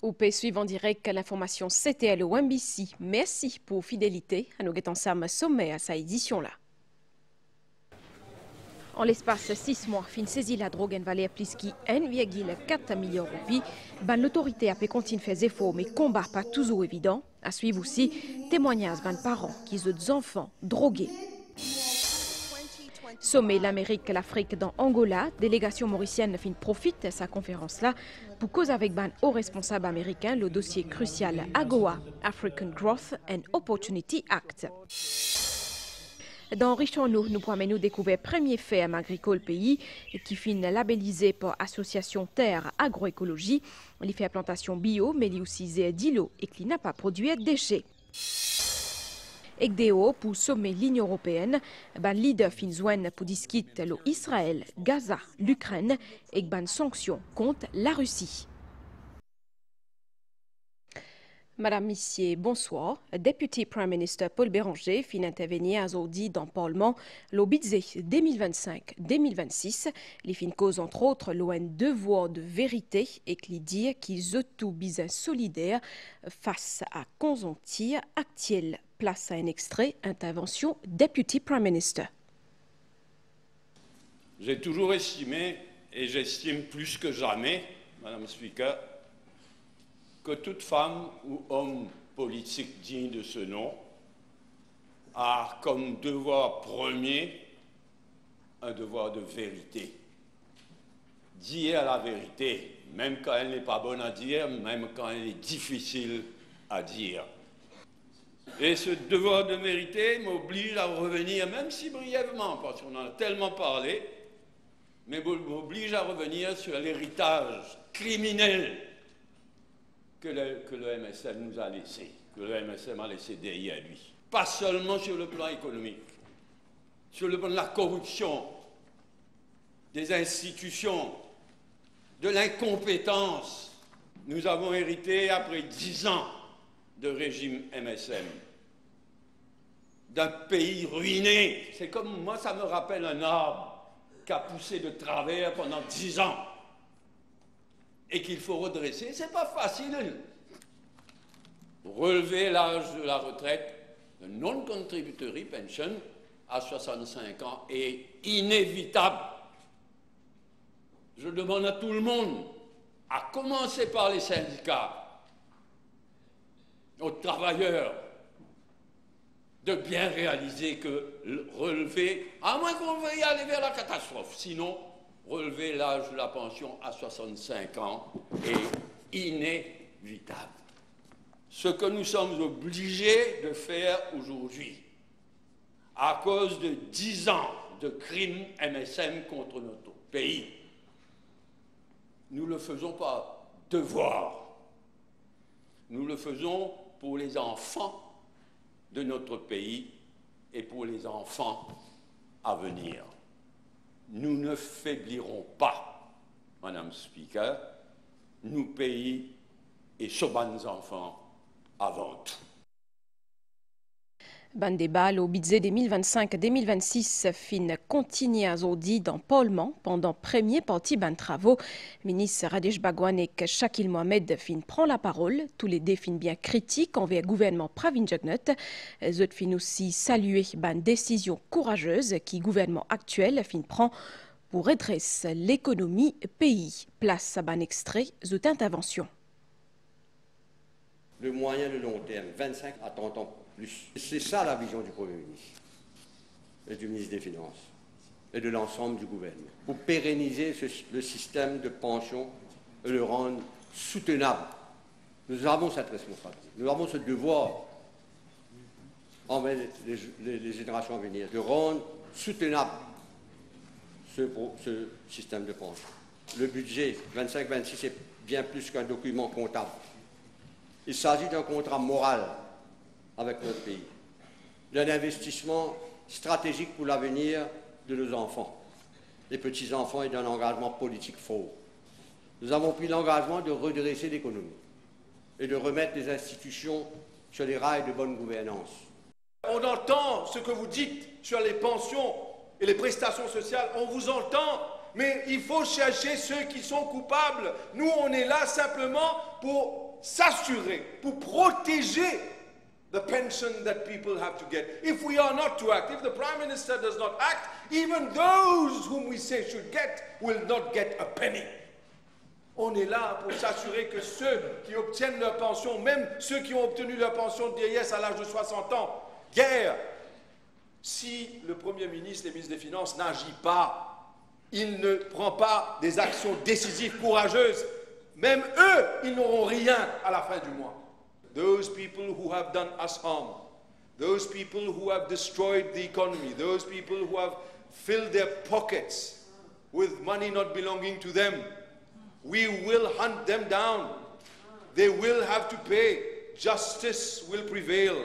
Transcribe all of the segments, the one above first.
Au pays suivant en direct l'information CTL au MBC. Merci pour fidélité. À nous ensemble sommet à sa édition-là. En l'espace 6 mois, fin saisi la drogue en valeur plus qui 1,4 million de roupies. L'autorité a pu continuer à faire des efforts, mais combat pas toujours évident. À suivre aussi témoignages de parents qui ont des enfants drogués. Sommet l'Amérique et l'Afrique dans Angola, délégation mauricienne fin profite de sa conférence-là pour cause avec ban haut responsable américain le dossier crucial AGOA, African Growth and Opportunity Act. Dans Richon-nous, nous pouvons découvrir le premier fait agricole pays qui fin labellisé par Association Terre Agroécologie. Il fait plantation bio, mais il aussi d'îlot et qui n'a pas produit de déchets. ECDO pour sommet l'Union européenne, ban leader fin joine pour discuter l'Israël, Gaza, l'Ukraine et ban sanctions contre la Russie. Madame, Monsieur, bonsoir. Député Prime Minister Paul Béranger fin intervenir aujourd'hui dans le Parlement le budget 2025-2026. Les fin cause entre autres l'ON devoir de vérité et qui dit qu'ils ont tout besoin solidaire face à conjoncture actuelle. Place à un extrait, intervention Deputy Prime Minister. J'ai toujours estimé, et j'estime plus que jamais, Madame Speaker, que toute femme ou homme politique digne de ce nom a comme devoir premier un devoir de vérité. Dire la vérité, même quand elle n'est pas bonne à dire, même quand elle est difficile à dire. Et ce devoir de vérité m'oblige à revenir, même si brièvement, parce qu'on en a tellement parlé, mais m'oblige à revenir sur l'héritage criminel que le MSM nous a laissé, que le MSM a laissé derrière lui. Pas seulement sur le plan économique, sur le plan de la corruption, des institutions, de l'incompétence. Nous avons hérité, après 10 ans de régime MSM, d'un pays ruiné. C'est comme moi, ça me rappelle un arbre qui a poussé de travers pendant 10 ans et qu'il faut redresser. C'est pas facile. Relever l'âge de la retraite, de non-contributory pension, à 65 ans est inévitable. Je demande à tout le monde, à commencer par les syndicats, aux travailleurs, de bien réaliser que relever, à moins qu'on veuille aller vers la catastrophe, sinon relever l'âge de la pension à 65 ans est inévitable. Ce que nous sommes obligés de faire aujourd'hui, à cause de 10 ans de crimes MSM contre notre pays, nous ne le faisons pas devoir. Nous le faisons pour les enfants de notre pays et pour les enfants à venir. Nous ne faiblirons pas, Madame Speaker, nous pays et ce nos enfants avant tout. Ban débat au budget 2025-2026 fin continue aujourd'hui dans le Parlement pendant premier parti ban travaux. Ministre Radesh Bagwan et Shakil Mohamed fin prend la parole. Tous les deux fin bien critiques envers le gouvernement Pravin Jugnauth. Zot fin aussi saluer ban décision courageuse qui gouvernement actuel fin prend pour redresser l'économie pays. Place à ban extrait, zot intervention. Le moyen de long terme, 25 à 30 ans plus. C'est ça la vision du Premier ministre et du ministre des Finances et de l'ensemble du gouvernement. Pour pérenniser le système de pension et le rendre soutenable. Nous avons cette responsabilité, nous avons ce devoir envers les générations à venir, de rendre soutenable ce système de pension. Le budget 25-26 est bien plus qu'un document comptable. Il s'agit d'un contrat moral avec notre pays, d'un investissement stratégique pour l'avenir de nos enfants, des petits-enfants et d'un engagement politique fort. Nous avons pris l'engagement de redresser l'économie et de remettre les institutions sur les rails de bonne gouvernance. On entend ce que vous dites sur les pensions et les prestations sociales, on vous entend, mais il faut chercher ceux qui sont coupables. Nous, on est là simplement pour s'assurer, pour protéger the pension that people have to get. If we are not to act, if the Prime Minister does not act, even those whom we say should get will not get a penny. On est là pour s'assurer que ceux qui obtiennent leur pension, même ceux qui ont obtenu leur pension de vieillesse à l'âge de 60 ans, guère, si le Premier ministre et le ministre des Finances n'agit pas, il ne prend pas des actions décisives, courageuses, même eux, ils n'auront rien à la fin du mois. Those people who have done us harm, those people who have destroyed the economy, those people who have filled their pockets with money not belonging to them, we will hunt them down. They will have to pay. Justice will prevail.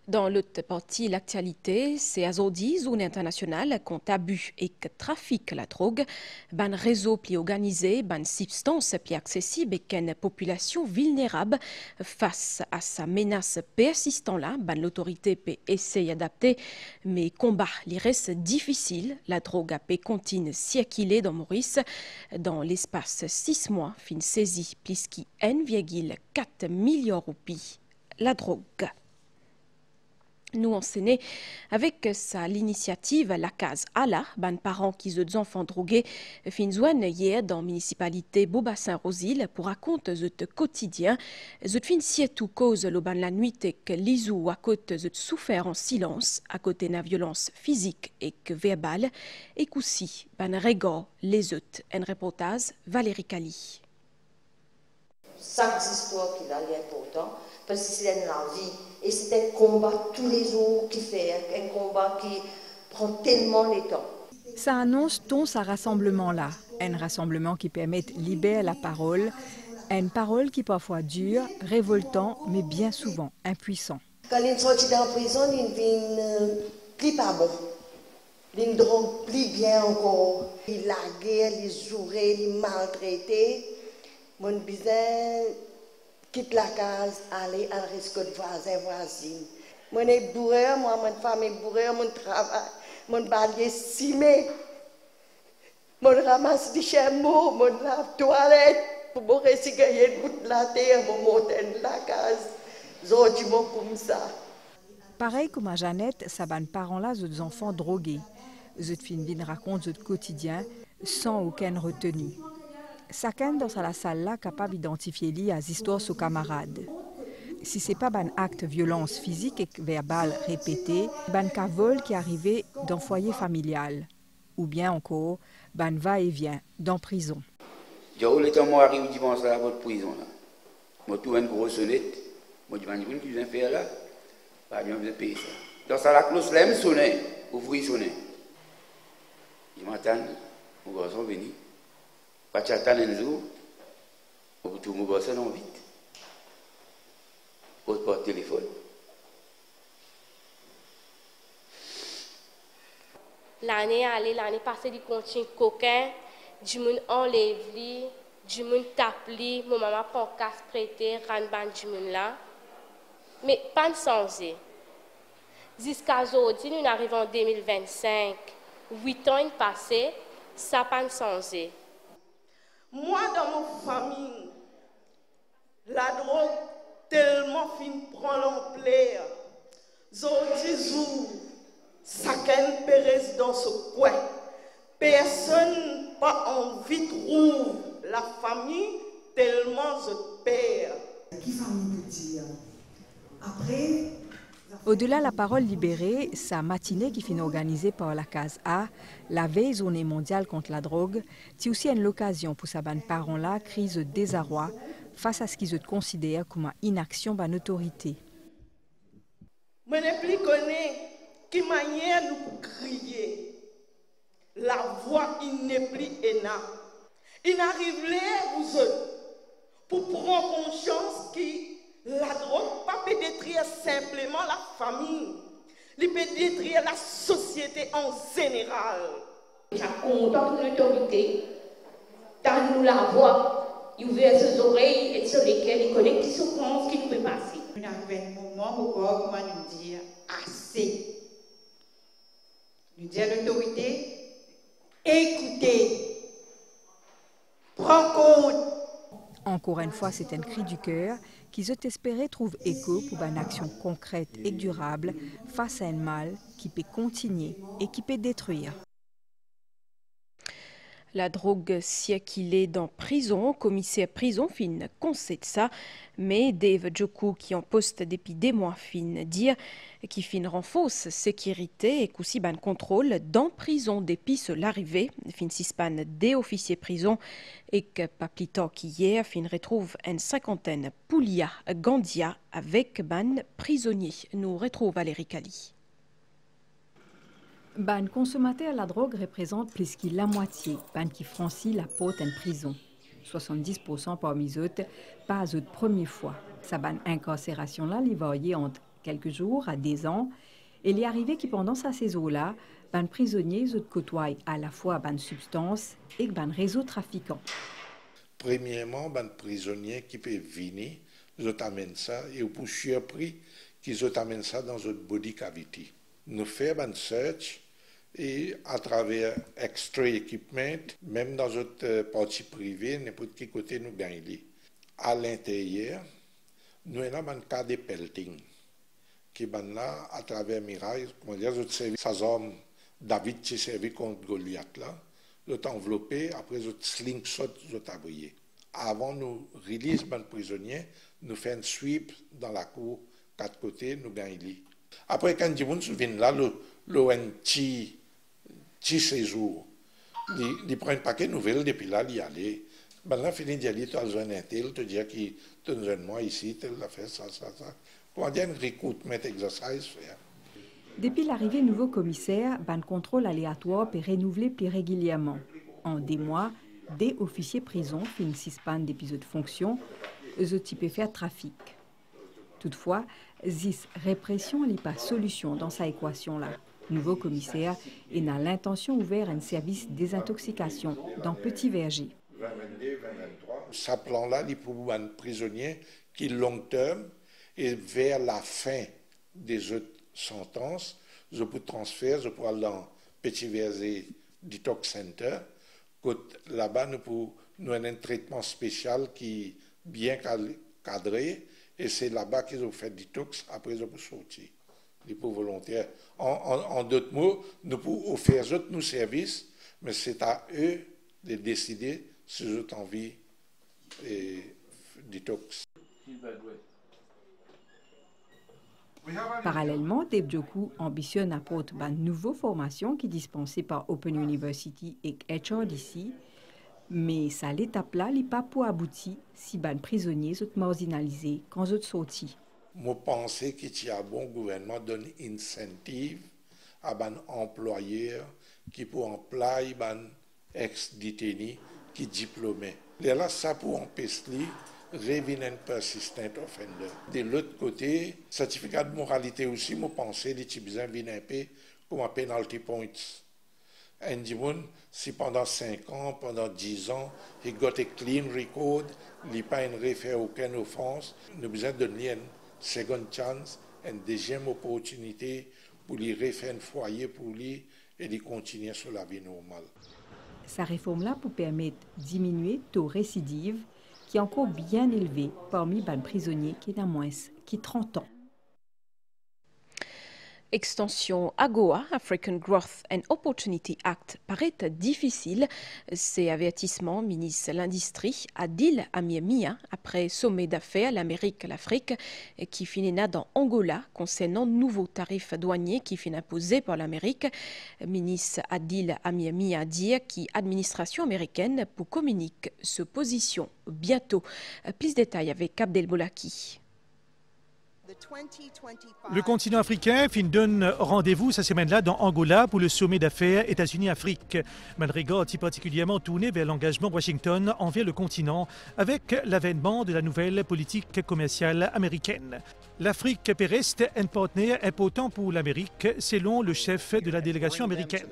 Dans l'autre partie, l'actualité, c'est aujourd'hui, zone internationale contre abus et trafic la drogue, ban réseau plus organisé, ban substance plus accessible et qu'une population vulnérable face à sa menace persistante là, ban l'autorité peut essayer d'adapter, mais combat les reste difficile. La drogue a pu continue circuler dans Maurice dans l'espace 6 mois, fin saisi plus qui 1,4 milliard roupies. La drogue. Nous enseignons avec ça l'initiative La Case Ala, ban parents qui ont des enfants drogués, fin joine hier dans la municipalité Beaubassin-Rosil pour raconter le quotidien. Zot fin surtout cause le ban la nuit et que l'isou à côté de souffert en silence, à côté de la violence physique et que verbale, et qu'aussi ban régor les autres. Un reportage Valérie Cali. Chaque histoire qu'il a est important parce que c'est dans la vie. Et c'est un combat tous les jours qui fait, un combat qui prend tellement de temps. Ça annonce ton ce rassemblement-là, un rassemblement qui permet de libérer la parole, une parole qui parfois dure, révoltant, mais bien souvent impuissant. Quand il sortit de la prison, il vient plus pas bon. Il ne drogue plus bien encore. Il laguait, il jouait, il maltraitait. Mon bizarre quitte la case, aller à risque de voisin, voisine. Mon est bourré, moi, mon femme est bourrée, mon travail, mon balai simé. Mon ramasse des chameaux, mon lave toilette, pour me réciter une bout de la terre, mon monter de la case. Zodiment comme ça. Pareil comme à Jeannette, sa ban parents-là, des enfants drogués. Zot fin raconte notre quotidien sans aucune retenue. Chacun dans la salle-là capable d'identifier les histoires aux camarades. Si ce n'est pas un acte de violence physique et verbale répété, ban cas vol qui arrivait dans foyer familial. Ou bien encore, ban va-et-vient dans prison. J'ai eu le temps moi arrive dimanche à votre prison là. Moi tout une grosse sonnette. Moi dis ban qui vient faire là. Pas bien vous payer ça. Dans ça la cloche là me sonner, ouvrir sonner. Il m'attend, mon garçon venu. Pas t'attendre un jour. Pour tout mon garçon non vite. Au porte téléphone. L'année passée, du contient coquin, du monde enlève li, du monde tape li, mon maman prend casse prêté, ranban du monde là. Mais pas de sensé. Jusqu'à aujourd'hui, nous arrivons en 2025. 8 ans passés, ça pas de sensé. Moi, dans ma famille, la drogue tellement fin prend l'ampleur. Aujourd'hui, chacun peut dans ce coin. Personne n'a pas envie de trouver la famille tellement je perds. Qui famille peut dire? Après. Au-delà de la parole libérée, sa matinée qui finit organisée par la Case A, la veille journée mondiale contre la drogue, c'est aussi une occasion pour sa bonne parents-là crise de désarroi face à ce qu'ils considèrent comme une inaction de l'autorité. Je ne plus connais qui manière nous crier. La voix il n'est plus énorme. Il n'arrive là vous autres pour prendre conscience que la drogue pas peut détruire simplement la famille, il peut détruire la société en général. Je content pour l'autorité, dans nous la voix, il ouvre ses oreilles et sur lesquelles il connaît qui souffrance qui peut passer. Il arrive un moment où comment nous dire assez. Nous dire l'autorité, écoutez, prends compte. Encore une fois, c'est un cri du cœur qui se espérait trouve écho pour une action concrète et durable face à un mal qui peut continuer et qui peut détruire. La drogue circulait dans prison, commissaire prison fin concède ça, mais Dave Joku qui en poste depuis des mois fin dire qui fin renforce sécurité et qu'aussi ban contrôle dans prison depuis l'arrivée fin sispan des officiers prison et que pas plus tard qu'hier fin retrouve une cinquantaine Poulia Gandia avec ban prisonniers. Nous retrouve Valérie Cali. Ban consommateur la drogue représente plus que la moitié, ban qui franchit la porte en prison. 70% parmi eux, pas eux première fois. Sa ban incarcération là, il variait entre quelques jours à des ans. Et il est arrivé que pendant sa saison-là, ban prisonniers eux côtoient à la fois ban substance et ban réseau trafiquant. Premièrement, ban prisonniers qui peuvent venir, ils amènent ça et au plus cher prix qu'ils amènent ça dans notre body cavity. Nous faisons un search et à travers extra equipment, même dans notre partie privée, n'importe quel côté nous gagnons. À l'intérieur, nous avons un cas de pelting qui est là à travers Mirail. Comment dire, notre service, ça arme David qui servi contre Goliath là, l'autre enveloppé, après notre slingshot, notre abrié. Avant nous release les prisonniers, nous faisons un sweep dans la cour, quatre côtés, nous gagnons. Après, quand on se vient là, le petit séjour, il prend un paquet de nouvelles depuis là, il y allait. Maintenant, fini d'y aller, tu as besoin d'un tel, tu dis qu'il te donne moi ici, tel a fait ça. Comment dire, un recruitment exercice faire. Depuis l'arrivée nouveau commissaire, ban contrôle aléatoire peut renouveler plus régulièrement. En des mois, des officiers prison finissent pan d'épisodes de fonction, eux qui peuvent faire trafic. Toutefois, zis répression n'est pas solution dans sa équation-là. Nouveau commissaire et n'a l'intention ouvert un service désintoxication dans Petit Verger. Ce plan-là, il pour un prisonnier qui est long terme et vers la fin des autres sentences, je peux transférer, je peux aller dans Petit Verger Detox Center. Là-bas, nous avons un traitement spécial qui est bien cadré. Et c'est là-bas qu'ils ont fait detox, après ils ont sortir. Les pauvres volontaires. En d'autres mots, nous pouvons offrir nos services, mais c'est à eux de décider si ils ont envie de detox. Parallèlement, Dave Joku ambitionne d'apporter une nouvelle formation qui est dispensée par Open University et HRDC. Mais ça, l'étape-là, n'est pas pour aboutir si les prisonniers sont marginalisés quand ils sont sortis. Je pense qu'il y a un bon gouvernement donne incentive à les employeurs qui pour employer les ex-détenus qui sont diplômés. Et là, ça pour empêcher revenant persistent offender. De l'autre côté, certificat de moralité aussi, je pense que les besoin de venir un peu comme un penalty points. And si pendant 5 ans, pendant 10 ans, il a un clean record, il n'a pas fait aucune offense, nous avons besoin de donner une seconde chance, une deuxième opportunité pour lui refaire un foyer pour lui et de continuer sur la vie normale. Sa réforme-là pour permettre de diminuer le taux récidive qui est encore bien élevé parmi les prisonniers qui ont moins de 30 ans. Extension AGOA, African Growth and Opportunity Act, paraît difficile. Ces avertissements ministre l'Industrie Adil Amiamia après sommet d'affaires l'Amérique-l'Afrique qui finit dans Angola concernant nouveaux tarifs douaniers qui finissent imposés par l'Amérique. Ministre Adil Amiamia dit qu'administration américaine pour communiquer ce position bientôt. Plus de détails avec Abdel Boulaki. Le continent africain donne rendez-vous cette semaine-là dans Angola pour le sommet d'affaires États-Unis-Afrique. Malgré est particulièrement tourné vers l'engagement de Washington envers le continent avec l'avènement de la nouvelle politique commerciale américaine. L'Afrique reste un partenaire important pour l'Amérique, selon le chef de la délégation américaine.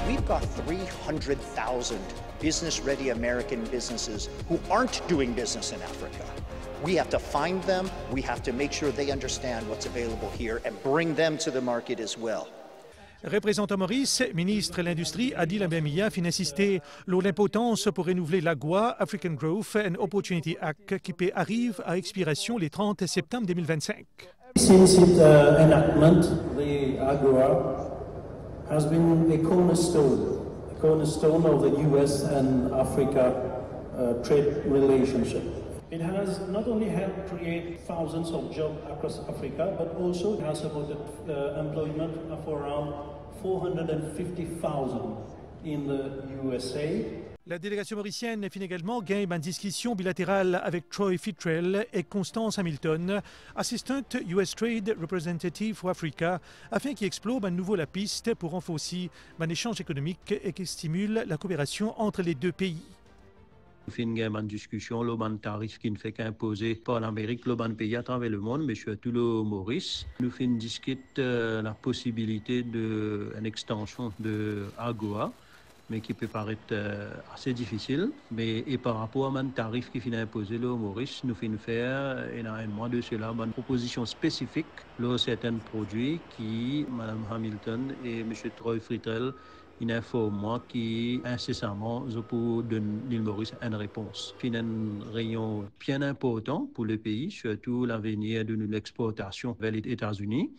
We've got 300,000 business-ready American businesses who aren't doing business in Africa. We have to find them, we have to make sure they understand what's available here and bring them to the market as well. Représentant Maurice, ministre de l'Industrie, Adil Abemia, fin insister sur l'importance pour renouveler l'AGOA, African Growth and Opportunity Act, qui arrive à expiration le 30 septembre 2025. Since its enactment, the AGOA has been a cornerstone of the US and Africa trade relationship. It has not only helped create thousands of jobs across Africa, but also it has supported employment of around 450,000 in the USA. La délégation mauricienne fin également gagne une discussion bilatérale avec Troy Fitrell et Constance Hamilton, Assistant US Trade Representative for Africa, afin qu'ils explorent à nouveau la piste pour renforcer un échange économique et qui stimule la coopération entre les deux pays. Nous faisons une discussion, le tarif qui ne fait qu'imposer par l'Amérique, le pays à travers le monde, mais surtout le Maurice. Nous faisons discuter la possibilité d'une extension de AGOA, mais qui peut paraître assez difficile. Mais et par rapport à un tarif qui finit imposé le Maurice, nous faisons faire énormément de cela, une proposition spécifique de certains produits qui, Mme Hamilton et M. Troy Fitrell, il informe moi qui incessamment pour donner l'île Maurice une réponse. C'est un rayon bien important pour le pays, surtout l'avenir de l'exportation vers les États-Unis.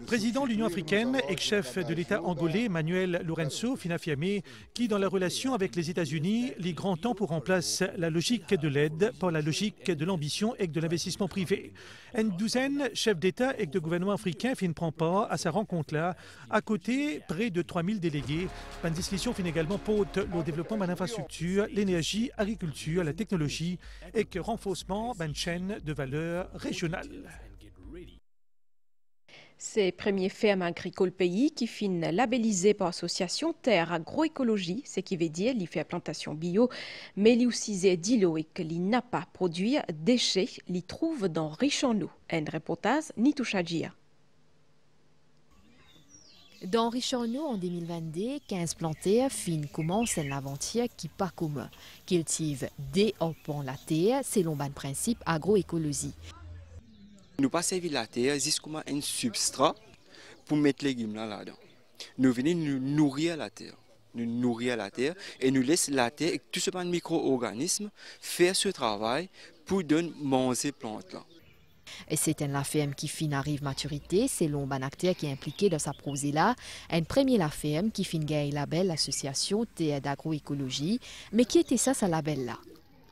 Président de l'Union africaine et chef de l'État angolais, Manuel Lourenço, fin affirmé qui, dans la relation avec les États-Unis, les grands temps pour remplacer la logique de l'aide par la logique de l'ambition et de l'investissement privé. Une douzaine chefs d'État et de gouvernement africains fin prend part à sa rencontre-là, à côté près de 3000 délégués. Une discussion fin également porte le développement de l'infrastructure, l'énergie, l'agriculture, la technologie et que renforcement d'une chaîne de valeur régionale. Ces premiers fermes agricoles pays qui finissent labellisés par l'association Terre Agroécologie, ce qui veut dire qu'ils font plantation bio, mais ils aussi d'îlots et que les n'a pas produit déchets, les trouvent dans riche en eau. Un reportage Nitouchadjia. Dans Richorno, en 2022, 15 plantaires fin commencent une aventure qui pas commun. Cultivent des orpans la terre selon le principe agroécologie. Nous pas servi la terre jusqu'à un substrat pour mettre les légumes là-dedans. Nous venons nous nourrir la terre. Nous nourrir la terre et nous laissons la terre et tout ce micro-organisme faire ce travail pour donner manger ces plantes-là. Et c'est la ferme qui fin arrive maturité, selon un acteur qui est impliqué dans sa projet-là. Un premier la ferme qui fin gagne le label l'association Terre d'agroécologie, mais qui était ça label-là?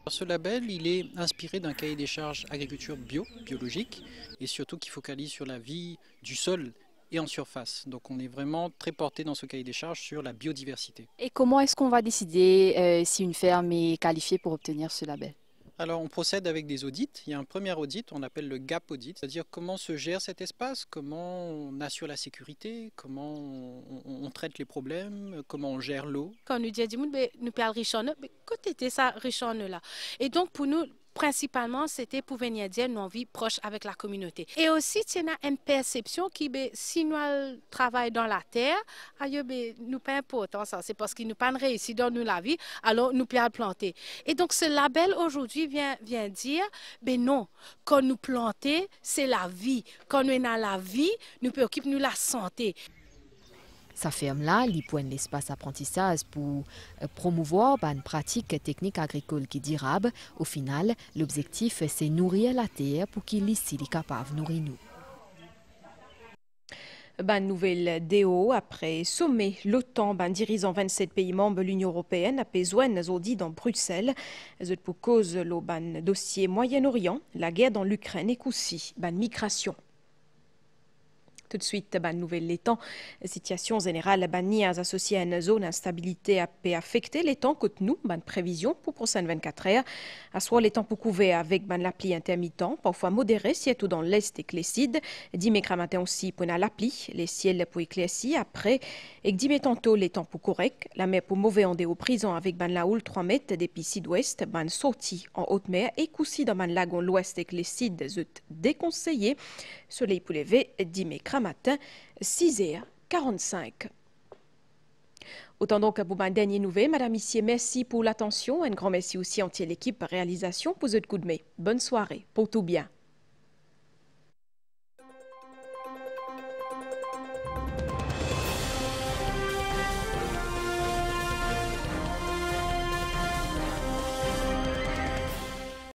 Ce label, il est inspiré d'un cahier des charges agriculture biologique et surtout qui focalise sur la vie du sol et en surface. Donc on est vraiment très porté dans ce cahier des charges sur la biodiversité. Et comment est-ce qu'on va décider si une ferme est qualifiée pour obtenir ce label ? Alors on procède avec des audits. Il y a un premier audit, on appelle le gap audit, c'est-à-dire comment se gère cet espace, comment on assure la sécurité, comment on traite les problèmes, comment on gère l'eau. Quand nous disons nous parlons Richorno, mais côté était ça Richorno là. Et donc pour nous principalement, c'était pour venir dire nous vie proche avec la communauté. Et aussi, il y a une perception qui, si nous travaillons dans la terre, nous pas important ça. C'est parce que nous pas réussi dans nous la vie, alors nous pouvons planter. Et donc, ce label aujourd'hui vient dire, non, quand nous plantons, c'est la vie. Quand nous sommes dans la vie, nous préoccupons nous la santé. Sa ferme-là, il pointe l'espace apprentissage pour promouvoir une pratique technique agricole qui est durable. Au final, l'objectif, c'est nourrir la terre pour qu'il ici est capable de nourrir nous. Nouvelle DO après sommet l'OTAN, dirigeant 27 pays membres de l'Union européenne, a besoin dit dans Bruxelles. Pour cause le dossier Moyen-Orient, la guerre dans l'Ukraine et aussi migration. Tout de suite, nouvelle l'étang. Situation générale, nias associée à une zone d'instabilité a affecté les temps que nous, prévision pour prochaines 24 heures. À soit les temps pour couvrir avec l'appli intermittent, parfois modéré, surtout dans l'est et Clécide. Dimanche matin aussi pour l'appli, les ciels pour éclaircir après. Et dimanche tantôt les temps pour correct, la mer pour mauvais en déo prison avec la houle 3 mètres depuis sud-ouest, sortie en haute mer et coussi dans lagon l'ouest et Clécide, déconseillé. Soleil pour lever dimanche matin, 6h45. Autant donc pour ma dernière nouvelle, Madame Issier, merci pour l'attention. Un grand merci aussi entier l'équipe réalisation pour ce coup de main. Bonne soirée, pour tout bien.